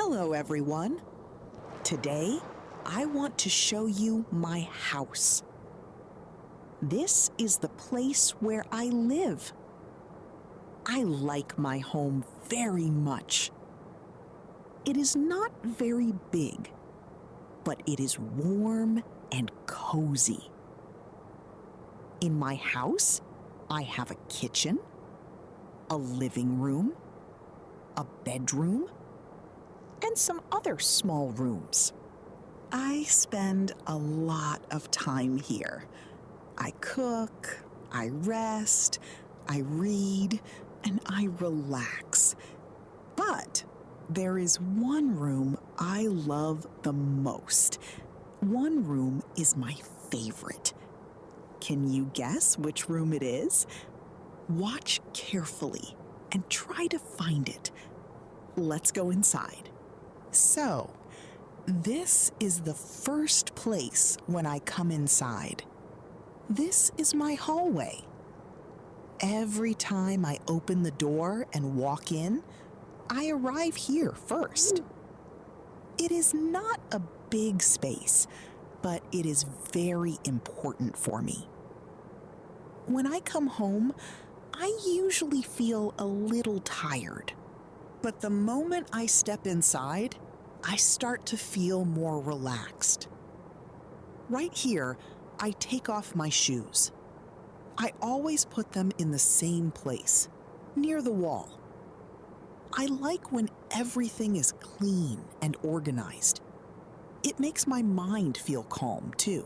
Hello, everyone. Today, I want to show you my house. This is the place where I live. I like my home very much. It is not very big, but it is warm and cozy. In my house, I have a kitchen, a living room, a bedroom, and some other small rooms. I spend a lot of time here. I cook, I rest, I read, and I relax. But there is one room I love the most. One room is my favorite. Can you guess which room it is? Watch carefully and try to find it. Let's go inside. So, this is the first place when I come inside. This is my hallway. Every time I open the door and walk in, I arrive here first. It is not a big space, but it is very important for me. When I come home, I usually feel a little tired. But the moment I step inside, I start to feel more relaxed. Right here, I take off my shoes. I always put them in the same place, near the wall. I like when everything is clean and organized. It makes my mind feel calm, too.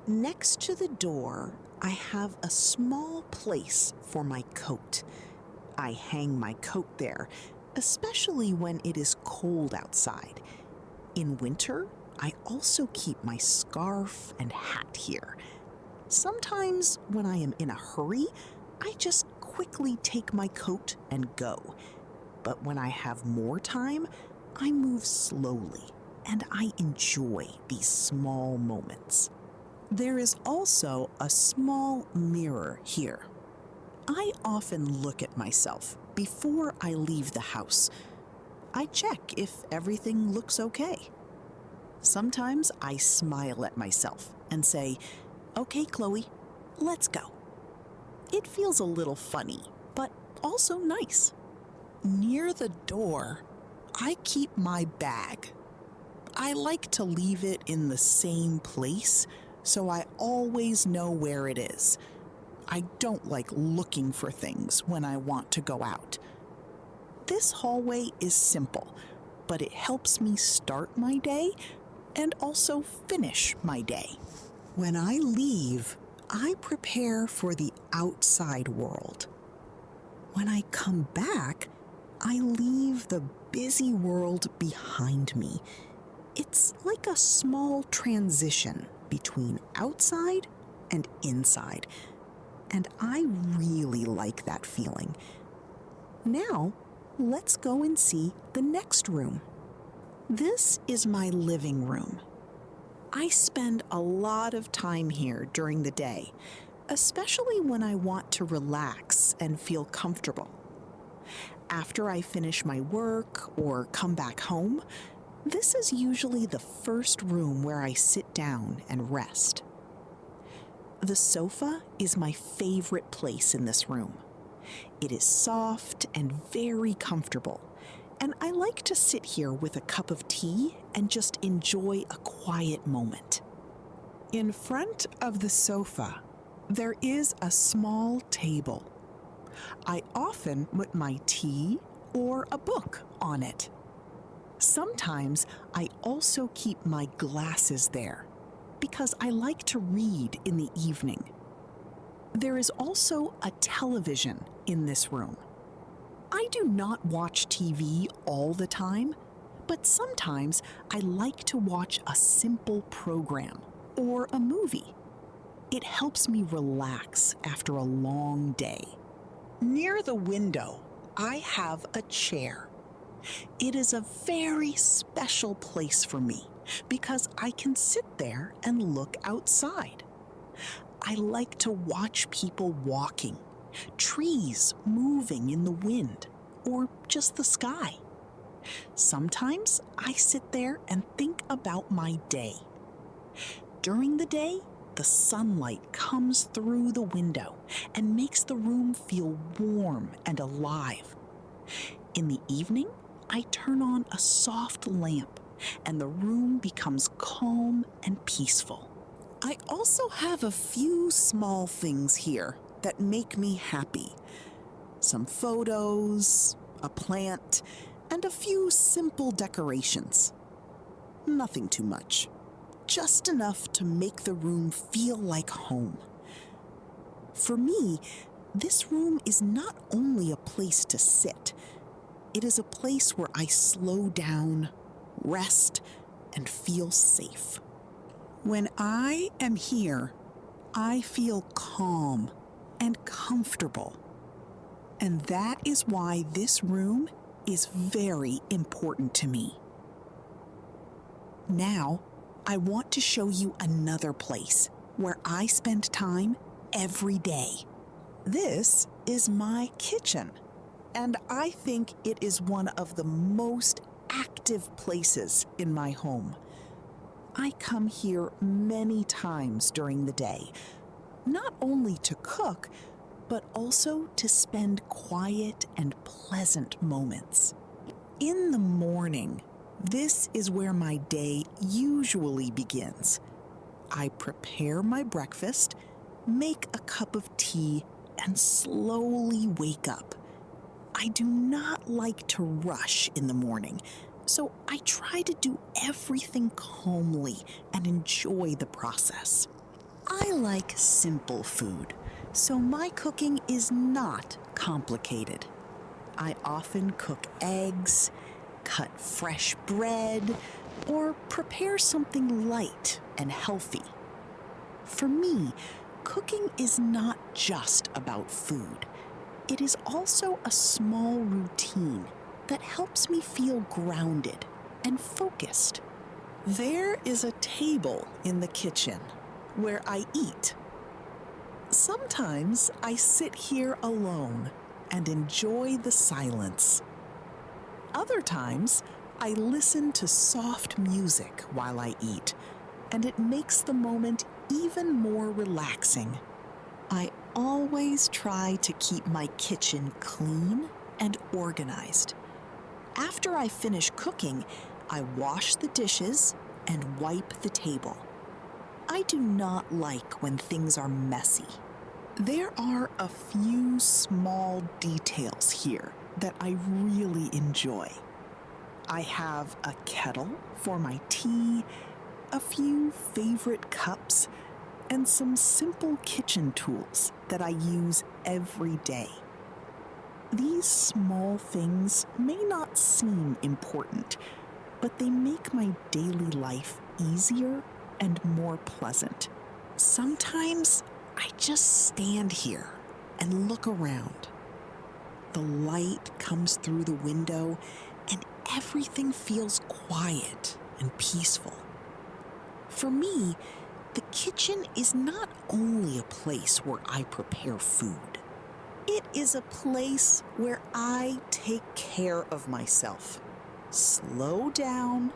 Next to the door, I have a small place for my coat. I hang my coat there, especially when it is cold outside. In winter, I also keep my scarf and hat here. Sometimes when I am in a hurry, I just quickly take my coat and go. But when I have more time, I move slowly and I enjoy these small moments. There is also a small mirror here. I often look at myself before I leave the house. I check if everything looks okay. Sometimes I smile at myself and say, "Okay, Chloe, let's go." It feels a little funny, but also nice. Near the door, I keep my bag. I like to leave it in the same place, so I always know where it is. I don't like looking for things when I want to go out. This hallway is simple, but it helps me start my day and also finish my day. When I leave, I prepare for the outside world. When I come back, I leave the busy world behind me. It's like a small transition between outside and inside. And I really like that feeling. Now, let's go and see the next room. This is my living room. I spend a lot of time here during the day, especially when I want to relax and feel comfortable. After I finish my work or come back home, this is usually the first room where I sit down and rest. The sofa is my favorite place in this room. It is soft and very comfortable, and I like to sit here with a cup of tea and just enjoy a quiet moment. In front of the sofa, there is a small table. I often put my tea or a book on it. Sometimes I also keep my glasses there, because I like to read in the evening. There is also a television in this room. I do not watch TV all the time, but sometimes I like to watch a simple program or a movie. It helps me relax after a long day. Near the window, I have a chair. It is a very special place for me because I can sit there and look outside. I like to watch people walking, trees moving in the wind, or just the sky. Sometimes I sit there and think about my day. During the day, the sunlight comes through the window and makes the room feel warm and alive. In the evening, I turn on a soft lamp and the room becomes calm and peaceful. I also have a few small things here that make me happy. Some photos, a plant, and a few simple decorations. Nothing too much. Just enough to make the room feel like home. For me, this room is not only a place to sit, it is a place where I slow down, rest, and feel safe. When I am here, I feel calm and comfortable. And that is why this room is very important to me. Now, I want to show you another place where I spend time every day. This is my kitchen, and I think it is one of the most active places in my home. I come here many times during the day, not only to cook, but also to spend quiet and pleasant moments. In the morning, this is where my day usually begins. I prepare my breakfast, make a cup of tea, and slowly wake up. I do not like to rush in the morning, so I try to do everything calmly and enjoy the process. I like simple food, so my cooking is not complicated. I often cook eggs, cut fresh bread, or prepare something light and healthy. For me, cooking is not just about food. It is also a small routine that helps me feel grounded and focused. There is a table in the kitchen where I eat. Sometimes I sit here alone and enjoy the silence. Other times, I listen to soft music while I eat, and it makes the moment even more relaxing. I always try to keep my kitchen clean and organized. After I finish cooking, I wash the dishes and wipe the table. I do not like when things are messy. There are a few small details here that I really enjoy. I have a kettle for my tea, a few favorite cups, and some simple kitchen tools that I use every day. These small things may not seem important, but they make my daily life easier and more pleasant. Sometimes I just stand here and look around. The light comes through the window and everything feels quiet and peaceful. For me, the kitchen is not only a place where I prepare food. It is a place where I take care of myself, slow down,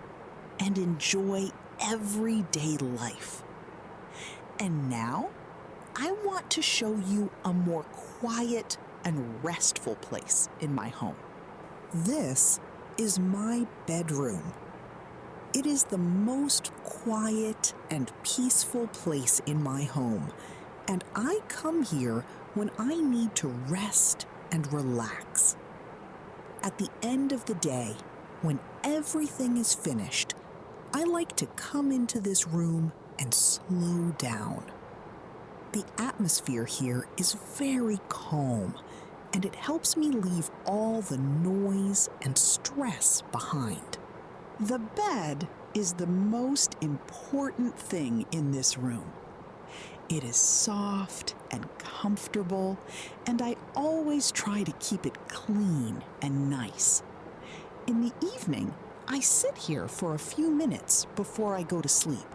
and enjoy everyday life. And now, I want to show you a more quiet and restful place in my home. This is my bedroom. It is the most quiet and peaceful place in my home, and I come here when I need to rest and relax. At the end of the day, when everything is finished, I like to come into this room and slow down. The atmosphere here is very calm, and it helps me leave all the noise and stress behind. The bed is the most important thing in this room. It is soft and comfortable, and I always try to keep it clean and nice. In the evening, I sit here for a few minutes before I go to sleep.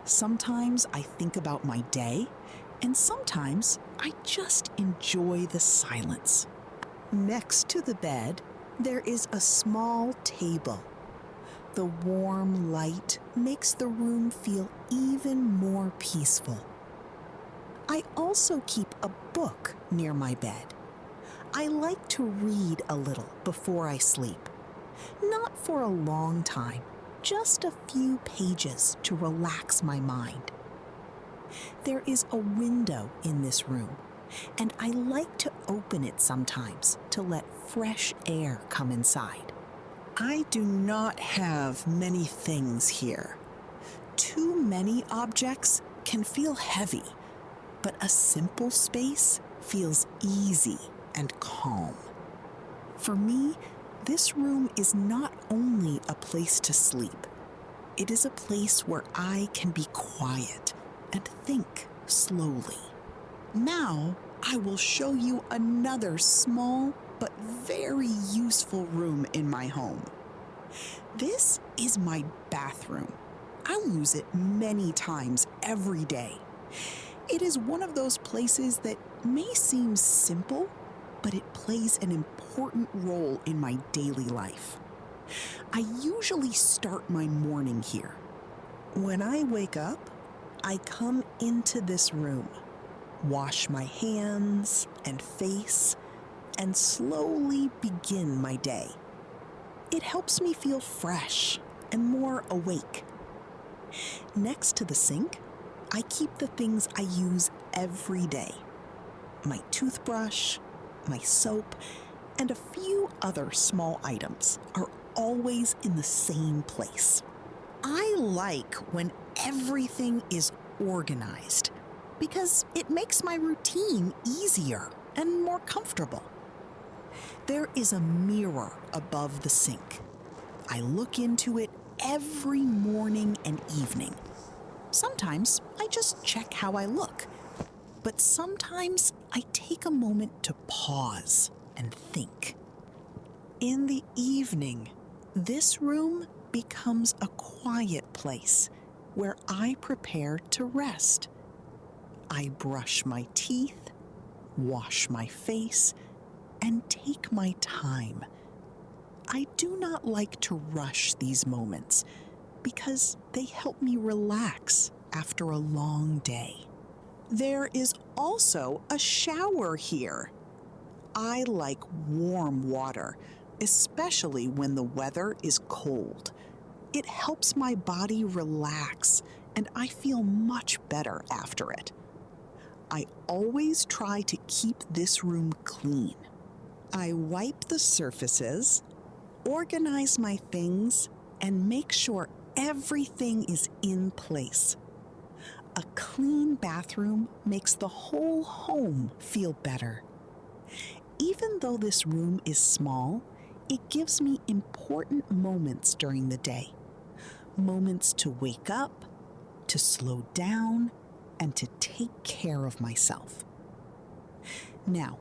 Sometimes I think about my day, and sometimes I just enjoy the silence. Next to the bed There is a small table. The warm light makes the room feel even more peaceful. I also keep a book near my bed. I like to read a little before I sleep. Not for a long time, just a few pages to relax my mind. There is a window in this room, and I like to open it sometimes to let fresh air come inside. I do not have many things here. Too many objects can feel heavy, but a simple space feels easy and calm. For me, this room is not only a place to sleep, it is a place where I can be quiet and think slowly. Now, I will show you another small but very useful room in my home. This is my bathroom. I use it many times every day. It is one of those places that may seem simple, but it plays an important role in my daily life. I usually start my morning here. When I wake up, I come into this room, wash my hands and face, and slowly begin my day. It helps me feel fresh and more awake. Next to the sink, I keep the things I use every day. My toothbrush, my soap, and a few other small items are always in the same place. I like when everything is organized because it makes my routine easier and more comfortable. There is a mirror above the sink. I look into it every morning and evening. Sometimes I just check how I look, but sometimes I take a moment to pause and think. In the evening, this room becomes a quiet place where I prepare to rest. I brush my teeth, wash my face, and take my time. I do not like to rush these moments because they help me relax after a long day. There is also a shower here. I like warm water, especially when the weather is cold. It helps my body relax, and I feel much better after it. I always try to keep this room clean. I wipe the surfaces, organize my things, and make sure everything is in place. A clean bathroom makes the whole home feel better. Even though this room is small, it gives me important moments during the day. Moments to wake up, to slow down, and to take care of myself. Now,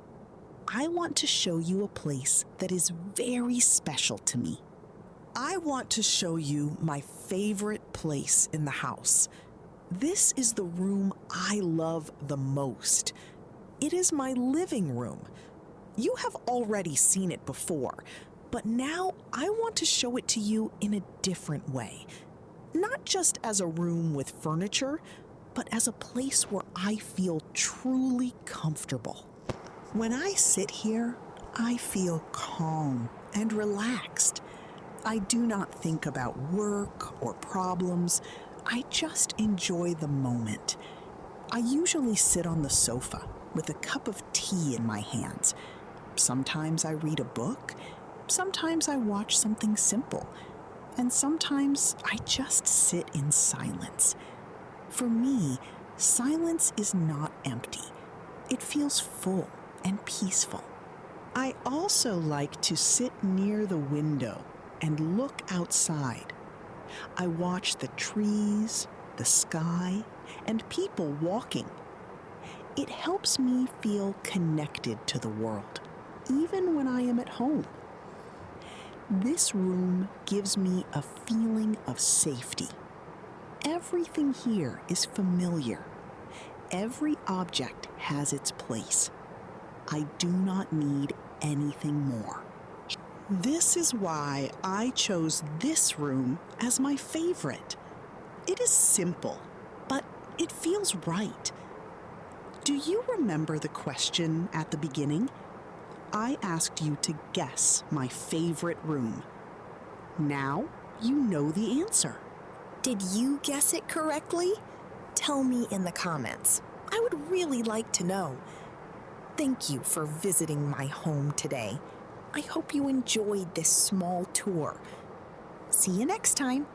I want to show you a place that is very special to me. I want to show you my favorite place in the house. This is the room I love the most. It is my living room. You have already seen it before, but now I want to show it to you in a different way. Not just as a room with furniture, but as a place where I feel truly comfortable. When I sit here, I feel calm and relaxed. I do not think about work or problems. I just enjoy the moment. I usually sit on the sofa with a cup of tea in my hands. Sometimes I read a book, sometimes I watch something simple, and sometimes I just sit in silence. For me, silence is not empty. It feels full and peaceful. I also like to sit near the window and look outside. I watch the trees, the sky, and people walking. It helps me feel connected to the world, even when I am at home. This room gives me a feeling of safety. Everything here is familiar. Every object has its place. I do not need anything more. This is why I chose this room as my favorite. It is simple, but it feels right. Do you remember the question at the beginning? I asked you to guess my favorite room. Now you know the answer. Did you guess it correctly? Tell me in the comments. I would really like to know. Thank you for visiting my home today. I hope you enjoyed this small tour. See you next time.